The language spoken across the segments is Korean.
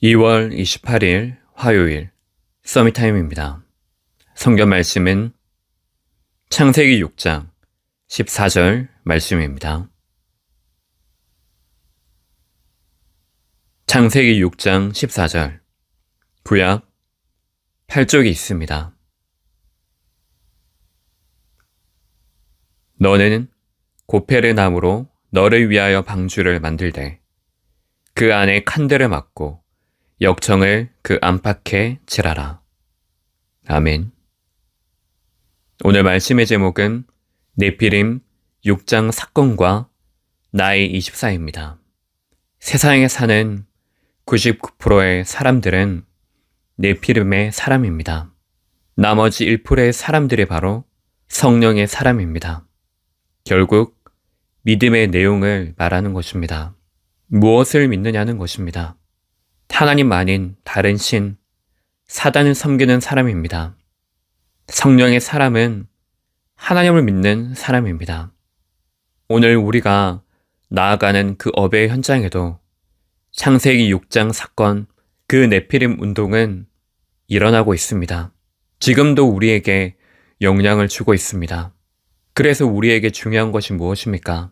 2월 28일 화요일 서밋타임입니다. 성경 말씀은 창세기 6장 14절 말씀입니다. 창세기 6장 14절 구약 8쪽이 있습니다. 너는 고페르 나무로 너를 위하여 방주를 만들되 그 안에 칸들을 막고 역청을 그 안팎에 칠하라. 아멘. 오늘 말씀의 제목은 네피림 6장 사건과 나이 24입니다. 세상에 사는 99%의 사람들은 네피림의 사람입니다. 나머지 1%의 사람들이 바로 성령의 사람입니다. 결국 믿음의 내용을 말하는 것입니다. 무엇을 믿느냐는 것입니다. 하나님 아닌 다른 신, 사단을 섬기는 사람입니다. 성령의 사람은 하나님을 믿는 사람입니다. 오늘 우리가 나아가는 그 업의 현장에도 창세기 6장 사건, 그 네피림 운동은 일어나고 있습니다. 지금도 우리에게 영향을 주고 있습니다. 그래서 우리에게 중요한 것이 무엇입니까?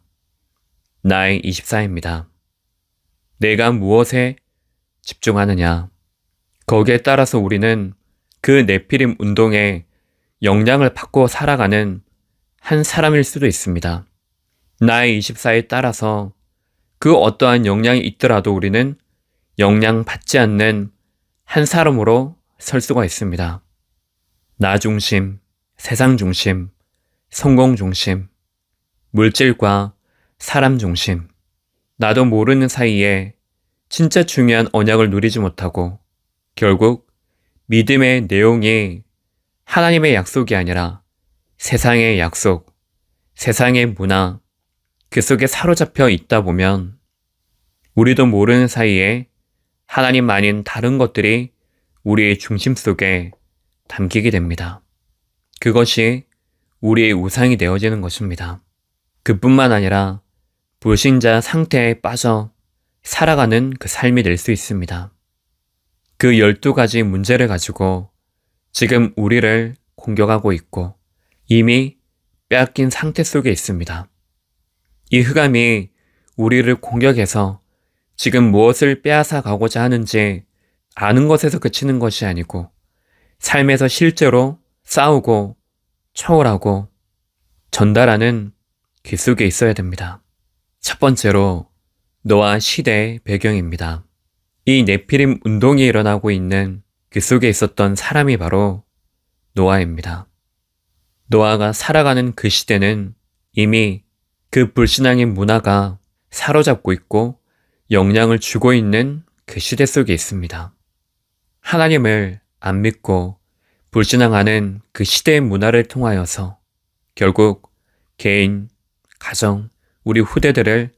나의 24입니다. 내가 무엇에 집중하느냐. 거기에 따라서 우리는 그 네피림 운동에 영향을 받고 살아가는 한 사람일 수도 있습니다. 나의 24에 따라서 그 어떠한 영향이 있더라도 우리는 영향받지 않는 한 사람으로 설 수가 있습니다. 나 중심, 세상 중심, 성공 중심, 물질과 사람 중심, 나도 모르는 사이에 진짜 중요한 언약을 누리지 못하고 결국 믿음의 내용이 하나님의 약속이 아니라 세상의 약속, 세상의 문화, 그 속에 사로잡혀 있다 보면 우리도 모르는 사이에 하나님 아닌 다른 것들이 우리의 중심 속에 담기게 됩니다. 그것이 우리의 우상이 되어지는 것입니다. 그뿐만 아니라 불신자 상태에 빠져 살아가는 그 삶이 될 수 있습니다. 그 12가지 문제를 가지고 지금 우리를 공격하고 있고 이미 빼앗긴 상태 속에 있습니다. 이 흑암이 우리를 공격해서 지금 무엇을 빼앗아 가고자 하는지 아는 것에서 그치는 것이 아니고 삶에서 실제로 싸우고 초월하고 전달하는 그 속에 있어야 됩니다. 첫 번째로 노아 시대의 배경입니다. 이 네피림 운동이 일어나고 있는 그 속에 있었던 사람이 바로 노아입니다. 노아가 살아가는 그 시대는 이미 그 불신앙의 문화가 사로잡고 있고 영향을 주고 있는 그 시대 속에 있습니다. 하나님을 안 믿고 불신앙하는 그 시대의 문화를 통하여서 결국 개인, 가정, 우리 후대들을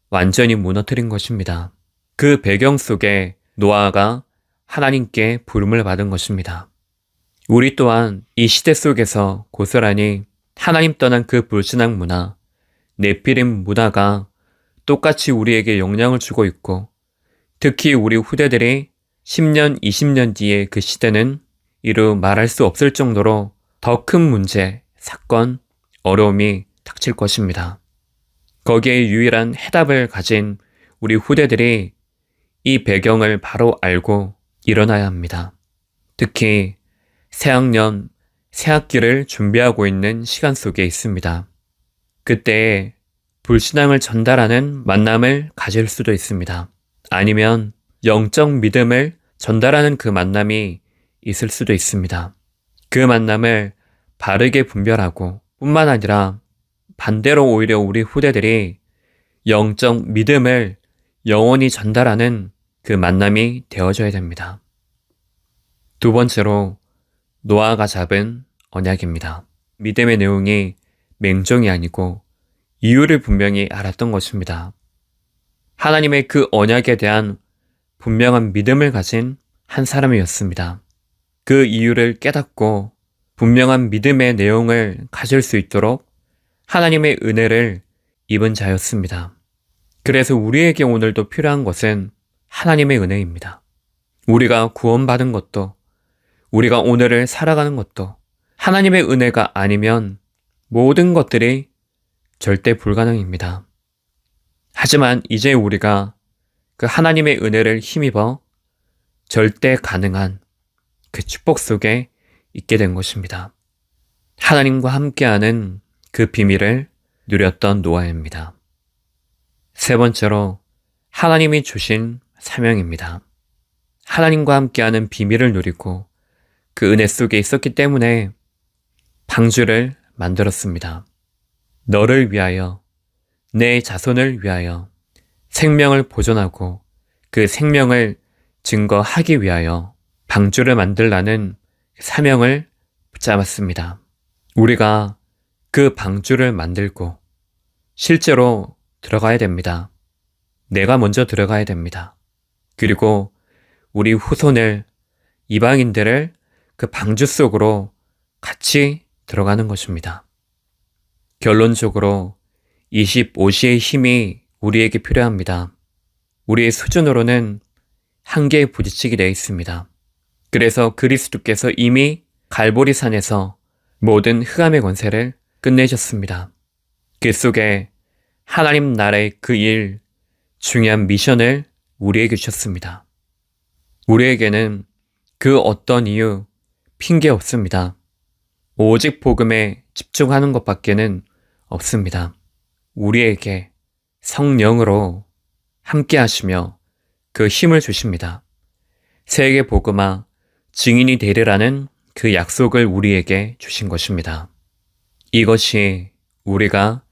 완전히 무너뜨린 것입니다. 그 배경 속에 노아가 하나님께 부름을 받은 것입니다. 우리 또한 이 시대 속에서 고스란히 하나님 떠난 그 불신앙 문화, 네피림 문화가 똑같이 우리에게 영향을 주고 있고 특히 우리 후대들이 10년, 20년 뒤에 그 시대는 이루 말할 수 없을 정도로 더 큰 문제, 사건, 어려움이 닥칠 것입니다. 거기에 유일한 해답을 가진 우리 후대들이 이 배경을 바로 알고 일어나야 합니다. 특히 새학년, 새학기를 준비하고 있는 시간 속에 있습니다. 그때에 불신앙을 전달하는 만남을 가질 수도 있습니다. 아니면 영적 믿음을 전달하는 그 만남이 있을 수도 있습니다. 그 만남을 바르게 분별하고 뿐만 아니라 반대로 오히려 우리 후대들이 영적 믿음을 영원히 전달하는 그 만남이 되어줘야 됩니다. 두 번째로 노아가 잡은 언약입니다. 믿음의 내용이 맹종이 아니고 이유를 분명히 알았던 것입니다. 하나님의 그 언약에 대한 분명한 믿음을 가진 한 사람이었습니다. 그 이유를 깨닫고 분명한 믿음의 내용을 가질 수 있도록 하나님의 은혜를 입은 자였습니다. 그래서 우리에게 오늘도 필요한 것은 하나님의 은혜입니다. 우리가 구원받은 것도, 우리가 오늘을 살아가는 것도 하나님의 은혜가 아니면 모든 것들이 절대 불가능입니다. 하지만 이제 우리가 그 하나님의 은혜를 힘입어 절대 가능한 그 축복 속에 있게 된 것입니다. 하나님과 함께하는 그 비밀을 누렸던 노아입니다. 세 번째로 하나님이 주신 사명입니다. 하나님과 함께하는 비밀을 누리고 그 은혜 속에 있었기 때문에 방주를 만들었습니다. 너를 위하여, 내 자손을 위하여 생명을 보존하고 그 생명을 증거하기 위하여 방주를 만들라는 사명을 붙잡았습니다. 우리가 그 방주를 만들고 실제로 들어가야 됩니다. 내가 먼저 들어가야 됩니다. 그리고 우리 후손을, 이방인들을 그 방주 속으로 같이 들어가는 것입니다. 결론적으로 25시의 힘이 우리에게 필요합니다. 우리의 수준으로는 한계에 부딪히게 되어 있습니다. 그래서 그리스도께서 이미 갈보리산에서 모든 흑암의 권세를 끝내셨습니다. 그 속에 하나님 나라의 그 일, 중요한 미션을 우리에게 주셨습니다. 우리에게는 그 어떤 이유, 핑계 없습니다. 오직 복음에 집중하는 것밖에는 없습니다. 우리에게 성령으로 함께 하시며 그 힘을 주십니다. 세계 복음화 증인이 되리라는 그 약속을 우리에게 주신 것입니다. 이것이 우리가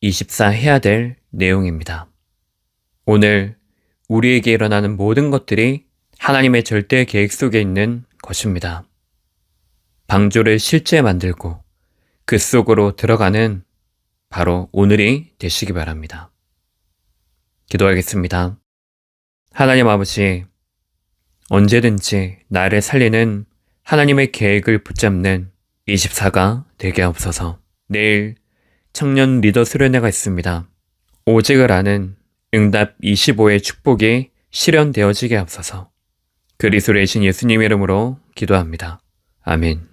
24 해야 될 내용입니다. 오늘 우리에게 일어나는 모든 것들이 하나님의 절대 계획 속에 있는 것입니다. 방주를 실제 만들고 그 속으로 들어가는 바로 오늘이 되시기 바랍니다. 기도하겠습니다. 하나님 아버지, 언제든지 나를 살리는 하나님의 계획을 붙잡는 24가 되게 하옵소서. 내일 청년 리더 수련회가 있습니다. 오직을 아는 응답 25의 축복이 실현되어지게 하옵소서. 그리스도의 신 예수님 이름으로 기도합니다. 아멘.